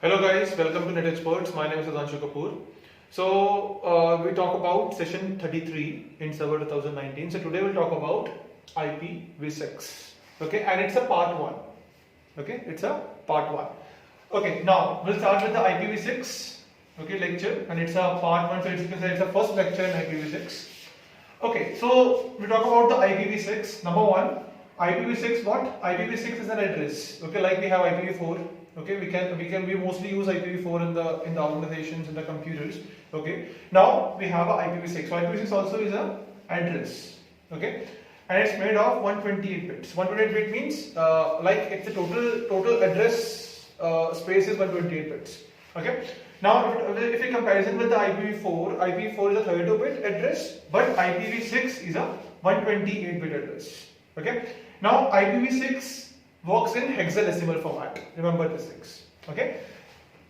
Hello guys, welcome to Net Experts. My name is Sudhanshu Kapoor. We talk about session 33 in Server 2019. So today we'll talk about IPv6. Okay, and it's a part 1. Okay, it's a part 1. Okay, now we'll start with the IPv6 lecture, and it's a part 1, so it's a first lecture in IPv6. Okay, so we talk about the IPv6. Number 1, IPv6 what? IPv6 is an address. Okay, like we have IPv4. Okay, we mostly use IPv4 in the organizations, in the computers. Okay, now we have a IPv6. So IPv6 also is a address. Okay, and it's made of 128 bits. 128 bit means like it's the total address space is 128 bits. Okay, now if you comparison with the IPv4, IPv4 is a 32 bit address, but IPv6 is a 128 bit address. Okay, now IPv6 works in hexadecimal format. Remember this things. Okay,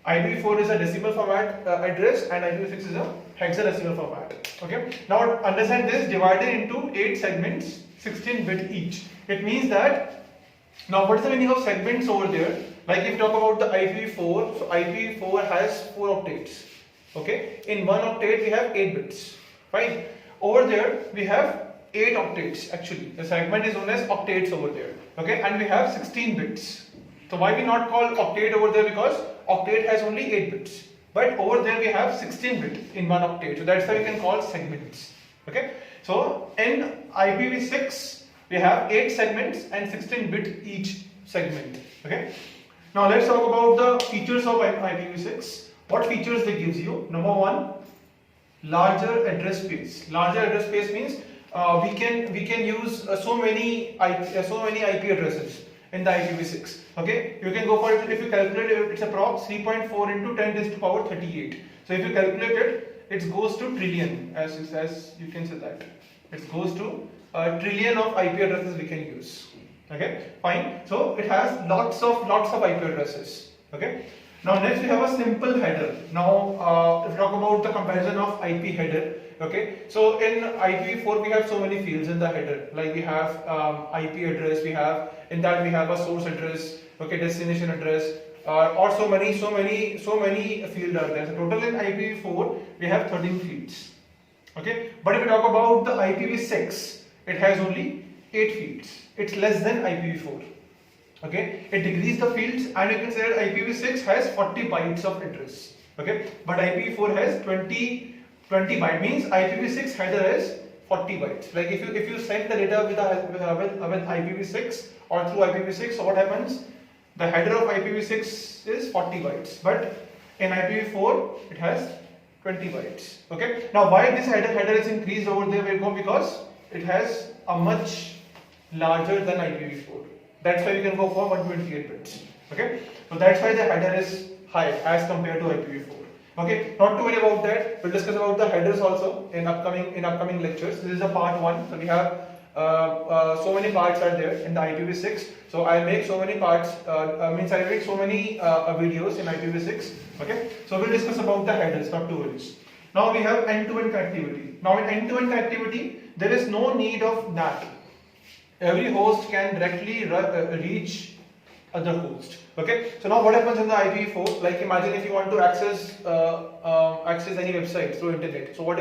IPv4 is a decimal format address, and IPv6 is a hexadecimal format. Okay, now understand this, divided into 8 segments, 16 bit each. It means that, now what is the meaning of segments over there? Like if you talk about the IPv4, so IPv4 has 4 octets. Okay, in one octet we have 8 bits. Fine. Over there we have 8 octets actually. The segment is known as octets over there. Okay, and we have 16 bits. So why we not call octet over there? Because octet has only 8 bits. But over there we have 16 bits in one octet. So that's why we can call segments. Okay, so in IPv6 we have 8 segments and 16 bit each segment. Okay, now let's talk about the features of IPv6. What features they gives you? Number 1, larger address space. Larger address space means we can use so many IP addresses in the IPv6. Okay, you can go for it. If you calculate it, it's approx 3.4 into 10 raised to power 38. So if you calculate it, it goes to trillion, as you can say that it goes to a trillion of IP addresses we can use. Okay, fine. So it has lots of IP addresses. Okay. Now next we have a simple header. Now if we talk about the comparison of IP header. Okay, so in IPv4 we have so many fields in the header. Like we have IP address, we have a source address, okay, destination address, or so many fields are there. So total in IPv4 we have 13 fields. Okay, but if we talk about the IPv6, it has only 8 fields. It's less than IPv4. Okay, it decreases the fields, and you can say that IPv6 has 40 bytes of address. Okay, but IPv4 has 20 byte, means IPv6 header is 40 bytes. Like if you send the data with IPv6 or through IPv6, so what happens? The header of IPv6 is 40 bytes, but in IPv4 it has 20 bytes. Okay. Now why this header is increased over there? Because it has a much larger than IPv4. That's why we can go for 128 bits. Okay. So that's why the header is high as compared to IPv4. Okay, not to worry about that. We'll discuss about the headers also in upcoming lectures. This is a part 1. So we have so many parts are there in the IPv6. So I'll make so many parts. I'll make so many videos in IPv6. Okay, so we'll discuss about the headers. Not to worry. Now we have end-to-end connectivity. Now in end-to-end connectivity, there is no need of NAT. Every host can directly reach other host. Okay, so now what happens in the IPv4? Like imagine if you want to access any website through internet. So what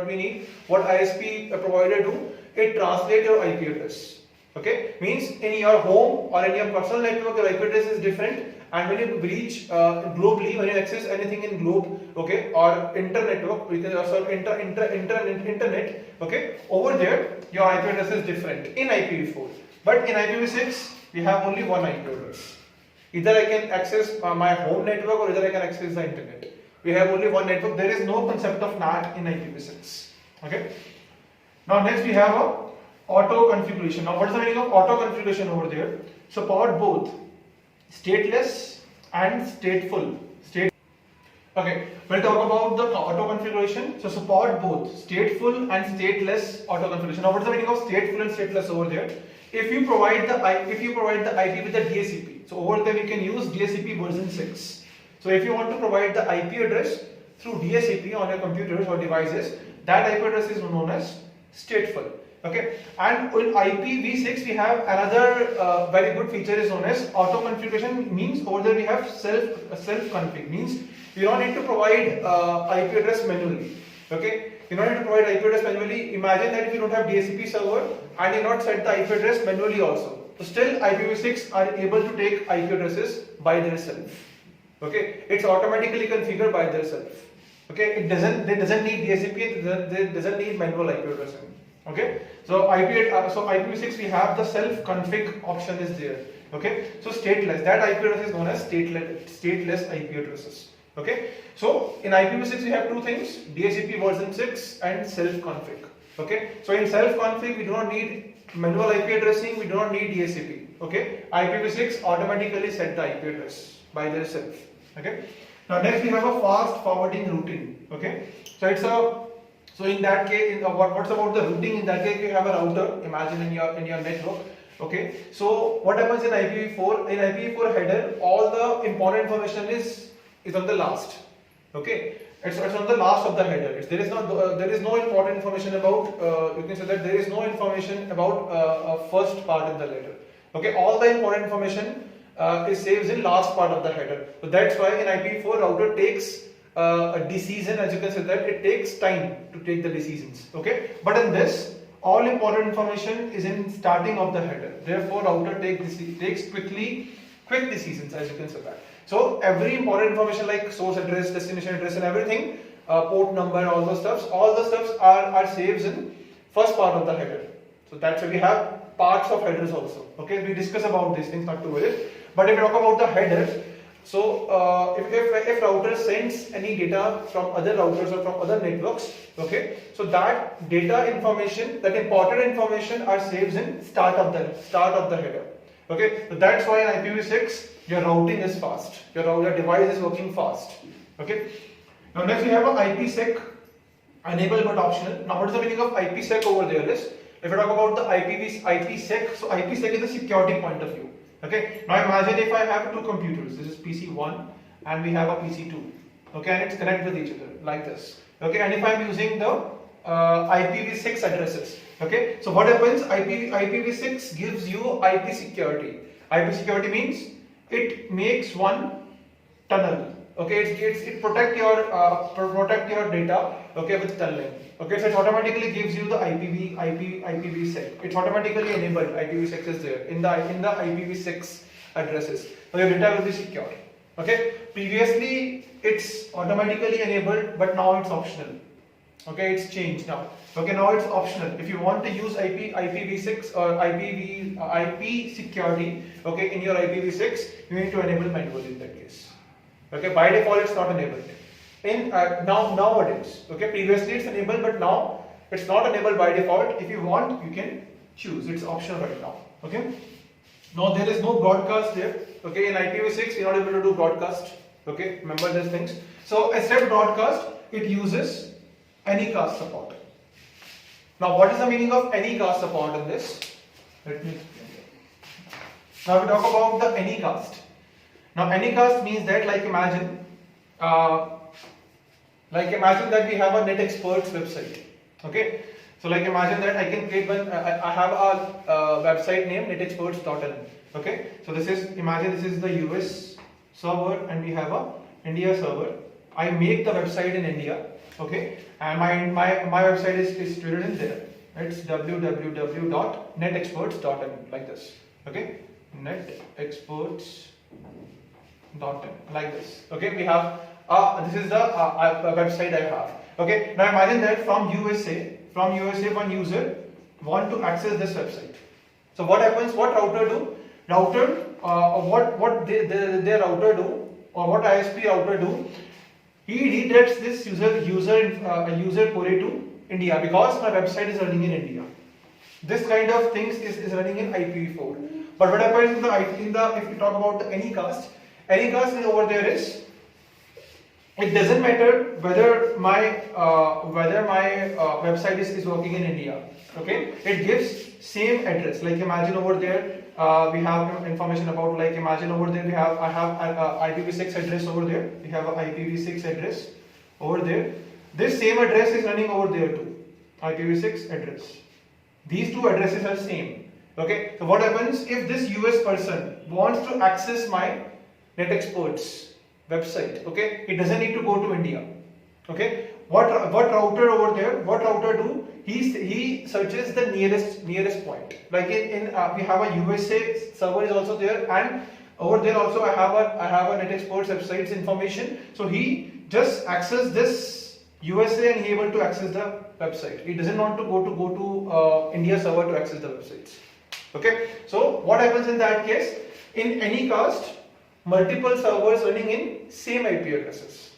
we need? What ISP provider do? It translate your IP address. Okay, means in your home or in your personal network, your IP address is different, and when you reach globally, when you access anything in globe, okay, or internetwork, we can also internet. Okay, over there your IP address is different in IPv4, but in IPv6 we have only one IP address. Either I can access my home network, or either I can access the internet. We have only one network. There is no concept of NAT in IPv6. Okay. Now next we have a auto configuration. Now what is the meaning of auto configuration over there? Support both stateless and stateful. Okay, we'll talk about the auto configuration. So support both stateful and stateless auto configuration. Now what is the meaning of stateful and stateless over there? If you provide the IP with the DHCP, so over there we can use DHCP version 6. So if you want to provide the IP address through DHCP on your computers or devices, that IP address is known as stateful. Okay, and in IPv6 we have another very good feature is known as auto configuration. Means over there we have self config. Means you don't need to provide IP address manually. Okay, you don't need to provide IP address manually. Imagine that if you don't have DHCP server and you not set the IP address manually also, so still IPv6 are able to take IP addresses by themselves. Okay, it's automatically configured by themselves. Okay, it doesn't need DHCP, it doesn't need manual IP addressing. Okay, so IPv6 we have the self config option is there. Okay, so stateless, that IP address is known as stateless IP addresses. Okay, so in IPv6 we have two things, DHCP version 6 and self config. Okay, so in self config we do not need manual IP addressing, we do not need DHCP. Okay, IPv6 automatically set the IP address by themselves. Okay, now next we have a fast forwarding routing. Okay, so in that case, what's about the routing? In that case, you have a router. Imagine in your network. Okay, so what happens in IPv4? In IPv4 header, all the important information is on the last. Okay, it's on the last of the header. There is no important information about. You can say that there is no information about first part in the letter. Okay, all the important information is saved in last part of the header. So that's why in IPv4 router takes a decision, as you can say that it takes time to take the decisions. Okay, but in this all important information is in starting of the header. Therefore router takes quick decisions, as you can say that. So every important information like source address, destination address and everything, port number, all the stuffs are saved in first part of the header. So that's why we have parts of headers also. Okay, we discuss about these things, not to worry. But if we talk about the headers, so if router sends any data from other routers or from other networks, okay, so that data information, that important information are saved in start of the header. Okay, so that's why in IPv6 your routing is fast, your device is working fast. Okay, now next we have a IPsec enable but optional. Now what is the meaning of IPsec over there is, if we talk about the IPsec, so IPsec is a security point of view. Okay, now imagine if I have two computers, this is PC1 and we have a PC2, okay, and it's connected with each other like this. Okay, and if I'm using the IPv6 addresses, okay, so what happens? IPv6 gives you IP security. IP security means it makes one tunnel. Okay, it protect your data. Okay, with tunneling. Okay, so it automatically gives you the IPv6. It's automatically enabled. IPv6 is there in the IPv6 addresses. So your data will be secure. Okay, previously it's automatically enabled, but now it's optional. Okay, it's changed now. Okay, now it's optional. If you want to use IPv6 or IP security, okay, in your IPv6, you need to enable manually in that case. Okay, by default it's not enabled. In nowadays, okay, previously it's enabled, but now it's not enabled by default. If you want, you can choose. It's optional right now. Okay. Now there is no broadcast there. Okay, in IPv6 you're not able to do broadcast. Okay, remember these things. So instead of broadcast, it uses Anycast support. Now what is the meaning of Anycast support in this? Let me explain. Now we talk about the Anycast. Now Anycast means that, like imagine that we have a NetExperts website. Okay, so like imagine that I can create one. I have a website named netexperts.in. Okay, so imagine this is the US server and we have a India server. I make the website in India. Okay, and my website is situated in there. It's www.netexperts.in like this. Okay, netexperts.in like this. Okay, we have this is the website I have. Okay, now imagine that from USA one user want to access this website. So what happens? What router do? What their router do, or what ISP router do? He redirects this user query to India because my website is running in India. This kind of things is running in IPv4. But what happens if we talk about the Anycast is over there is, it doesn't matter whether my website is working in India. Okay, it gives same address. Like imagine over there we have information about, like imagine over there I have IPv6 address over there. We have an IPv6 address over there. This same address is running over there too. IPv6 address. These two addresses are same. Okay, so what happens if this US person wants to access my NetExperts website? Okay, it doesn't need to go to India. Okay, what router over there? What router do? He searches the nearest point. Like we have a USA server is also there, and over there also I have a NetExperts website's information. So he just access this USA and he able to access the website. He doesn't want to go to India server to access the websites. Okay, so what happens in that case? In any cast, multiple servers running in same IP addresses.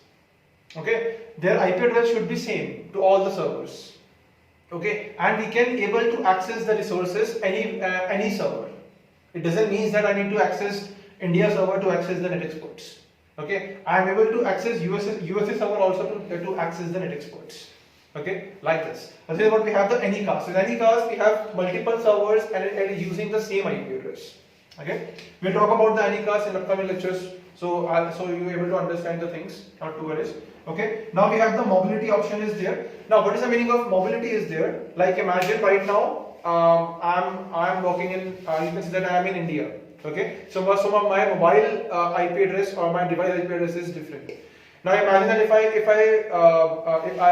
Okay, their IP address should be same to all the servers. Okay, and we can able to access the resources any server. It doesn't mean that I need to access India server to access the NetExperts. Okay, I am able to access USA server also to access the NetExperts. Okay, like this. This is what we have the Anycast. In Anycast, we have multiple servers and using the same IP address. Okay, we'll talk about the Anycast in upcoming lectures. So you're able to understand the things, not to worry. Okay, now we have the mobility option is there. Now, what is the meaning of mobility is there? Like imagine right now, I'm working in. You can see that I am in India. Okay, so my mobile IP address or my device IP address is different. Now imagine that if I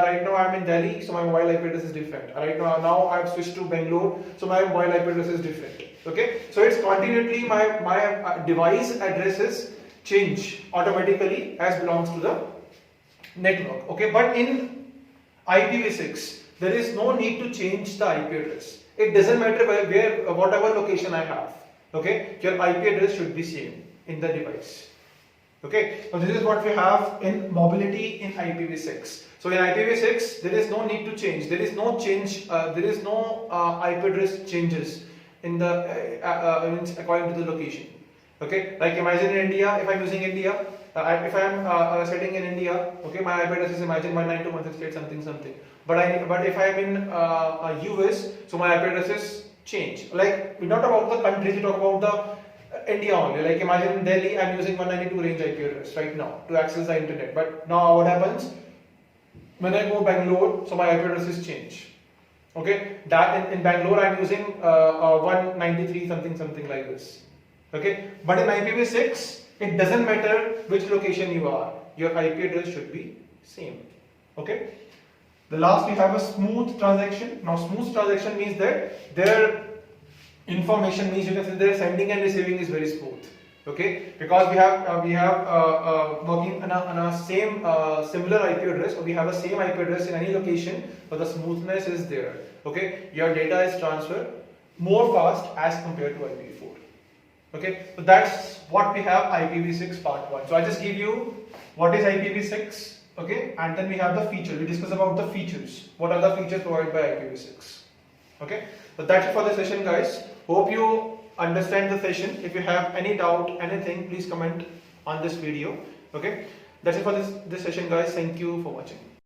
right now I'm in Delhi, so my mobile IP address is different. Right now I've switched to Bangalore, so my mobile IP address is different. Okay, so it's continually my device addresses change automatically as belongs to the network. Okay, but in IPv6 there is no need to change the IP address. It doesn't matter where whatever location I have. Okay, your IP address should be same in the device. Okay, so this is what we have in mobility in IPv6. So in IPv6 there is no need to change. There is no change. There is no IP address changes in the according to the location. Okay, like imagine in India, if I'm using India, if I'm setting in India, okay, my IP address is imagine 192.168 something. But if I'm in US, so my IP addresses change. Like we not about the countries, we talk about the India only. Like imagine in Delhi, I'm using 192 range IP address right now to access the internet. But now what happens? When I go Bangalore, so my IP addresses change. Okay, that in Bangalore I'm using 193 something like this. Okay, but in IPv6 it doesn't matter which location you are, your IP address should be same. Okay, the last we have a smooth transaction. Now smooth transaction means that their information means you can say their sending and receiving is very smooth. Okay, because we have working on a same similar IP address, or we have a same IP address in any location, but the smoothness is there. Okay, your data is transferred more fast as compared to IPv4. Okay, so that's what we have IPv6 part 1. So I just give you what is IPv6, okay, and then we have the feature. We discuss about the features. What are the features provided by IPv6? Okay, so that's it for the session, guys. Hope you understand the session. If you have any doubt, anything, please comment on this video. Okay, that's it for this session, guys. Thank you for watching.